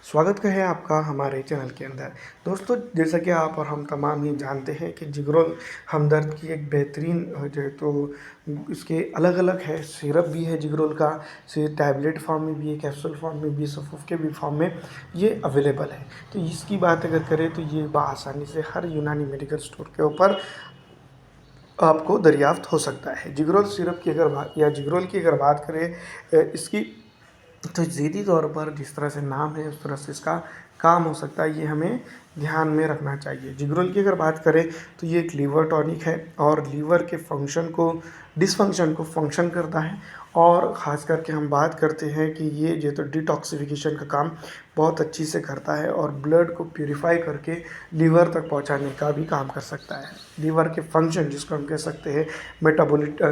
स्वागत है आपका हमारे चैनल के अंदर। दोस्तों, जैसा कि आप और हम तमाम ही जानते हैं कि जिगरोल हमदर्द की एक बेहतरीन जो है तो इसके अलग-अलग है, सिरप भी है जिगरोल का, टैबलेट फॉर्म में भी है, कैप्सूल फॉर्म में भी, सफ़ुफ़ के भी फॉर्म में ये अवेलेबल है। तो इसकी बात अगर करें तो ये बआसानी से हर यूनानी मेडिकल स्टोर के ऊपर आपको दरियाफ़्त हो सकता है। जिगरोल सिरप की अगर बात या जिगरोल की अगर बात करें इसकी, तो ज़िद्दी तौर पर जिस तरह से नाम है उस तरह से इसका काम हो सकता है, ये हमें ध्यान में रखना चाहिए। जिगरोल की अगर बात करें तो ये एक लीवर टॉनिक है और लीवर के डिसफंक्शन को फंक्शन करता है। और ख़ास करके हम बात करते हैं कि ये जो तो डिटॉक्सिफिकेशन का काम बहुत अच्छी से करता है और ब्लड को प्यूरिफाई करके लीवर तक पहुंचाने का भी काम कर सकता है। लीवर के फंक्शन जिसको हम कह सकते हैं मेटाबॉलिक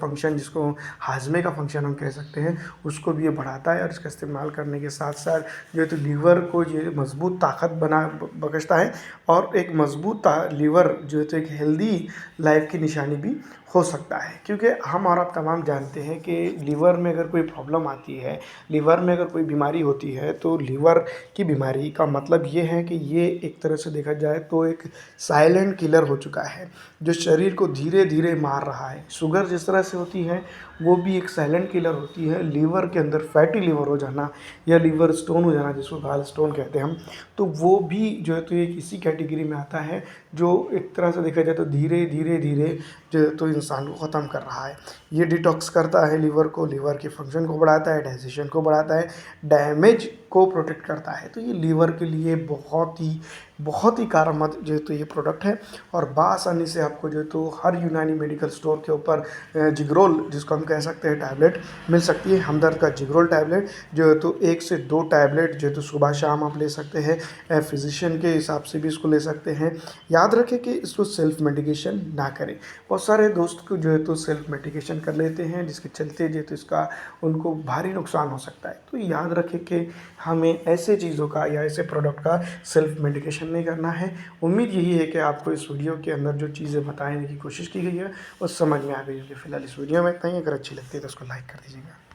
फंक्शन, जिसको हाजमे का फंक्शन हम कह सकते हैं, उसको भी ये बढ़ाता है। और इसका इस्तेमाल करने के साथ साथ जो है तो लीवर को ये मजबूत ताकत बख्शता है। और एक मजबूत लीवर जो है तो एक हेल्दी लाइफ की निशानी भी हो सकता है, क्योंकि हम और आप तमाम जानते हैं कि लीवर में अगर कोई प्रॉब्लम आती है, लीवर में अगर कोई बीमारी होती है, तो लीवर की बीमारी का मतलब ये है कि ये एक तरह से देखा जाए तो एक साइलेंट किलर हो चुका है, जो शरीर को धीरे धीरे मार रहा है। शुगर जिस तरह से होती है वो भी एक साइलेंट किलर होती है। लीवर के अंदर फैटी लीवर हो जाना या लीवर स्टोन हो जाना, जिसको गाल स्टोन कहते हैं हम, तो वो भी जो है तो एक इसी कैटेगरी में आता है, जो एक तरह से देखा जाए तो धीरे धीरे धीरे जो है तो इंसान को ख़त्म कर रहा है। ये डिटॉक्स करता है लीवर को, लीवर के फंक्शन को बढ़ाता है, डाइजेशन को बढ़ाता है, डैमेज को प्रोटेक्ट करता है। तो ये लीवर के लिए बहुत ही कारगर जो है तो ये प्रोडक्ट है। और बआसानी से आपको जो है तो हर यूनानी मेडिकल स्टोर के ऊपर जिगरोल, जिसको हम कह सकते हैं टैबलेट, मिल सकती है। हमदर्द का जिगरोल टैबलेट जो है तो 1 से 2 टैबलेट जो है तो सुबह शाम आप ले सकते हैं। फिजिशियन के हिसाब से भी इसको ले सकते हैं। याद रखें कि इसको सेल्फ मेडिकेशन ना करें। बहुत सारे दोस्त को जो है तो सेल्फ मेडिकेशन कर लेते हैं, जिसके चलते जो है तो इसका उनको भारी नुकसान हो सकता है। तो याद रखें कि हमें ऐसे चीज़ों का या ऐसे प्रोडक्ट का सेल्फ मेडिकेशन नहीं करना है। उम्मीद यही है कि आपको इस वीडियो के अंदर जो चीज़ें बताने की कोशिश की गई है वो समझ में आ गई होगी। फिलहाल इस वीडियो में इतना ही। अगर अच्छी लगती है तो उसको लाइक कर दीजिएगा।